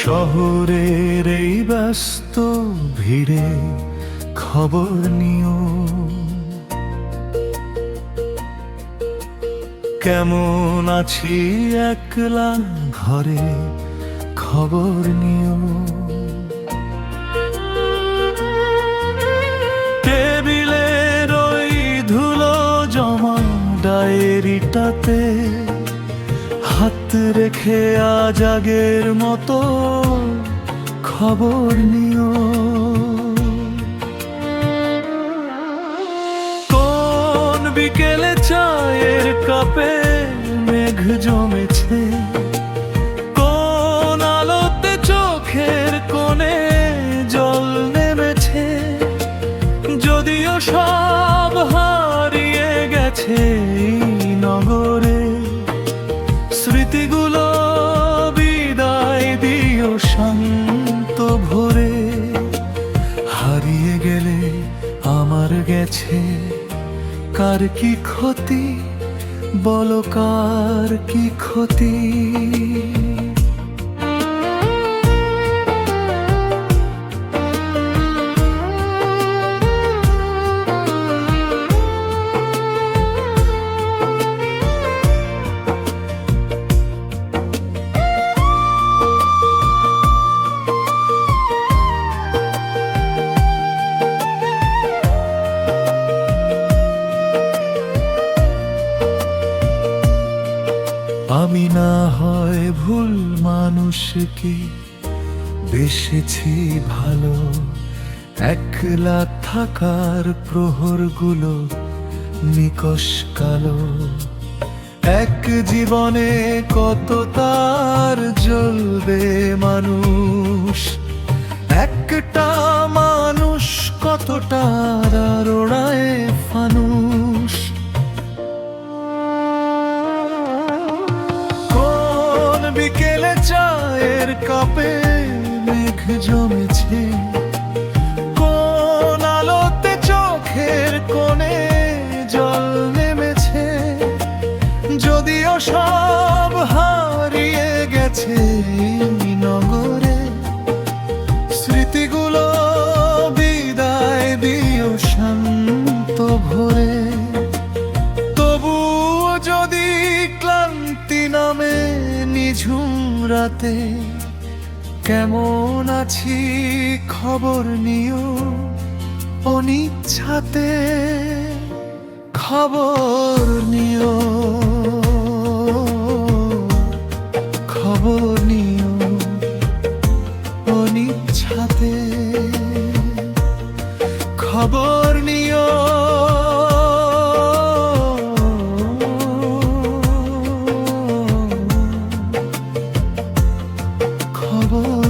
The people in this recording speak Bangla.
শহরের এই ব্যস্ত ভিড়ে খবর নিও, কেমন আছি একলা ঘরে খবর নিও। টেবিলের ওই ধুলো জমা ডায়েরিটাতে হাত রেখে আজ আগের মতো খবর নিও। কোন বিকেলে চায়ের কাপে মেঘ জমেছে, কোন আলোতে চোখের কোণে জল নেমেছে। যদিও সব হারিয়ে গেছে এই নগরে, স্মৃতিগুলো বিদায় দিও শান্ত ভোরে। হারিয়ে গেলে আমার গেছে কার কি ক্ষতি, বলো কার কি ক্ষতি। আমি না হয় ভুল মানুষকে বেসেছি ভালো, একলা থাকার প্রহরগুলো নিকষ কালো। এক জীবনে কত তার জ্বলবে মানুষ, একটা মানুষ কতটা আর ওড়ায় ফানুষ। বিকেলে চায়ের কাপে মেঘ জমেছে, কোন আলোতে চোখের কোণে জল নেমেছে। যদিও সব হারিয়ে গেছে এই নগরে, স্মৃতিগুলো বিদায় দিও শান্ত ভোরে। তবুও যদি ক্লান্তি নামে নিঝুম রাতে, কেমন আছি খবর নিও অনিচ্ছাতে খবর নিও, খবর নিও অনিচ্ছাতে খবর নিও। খবর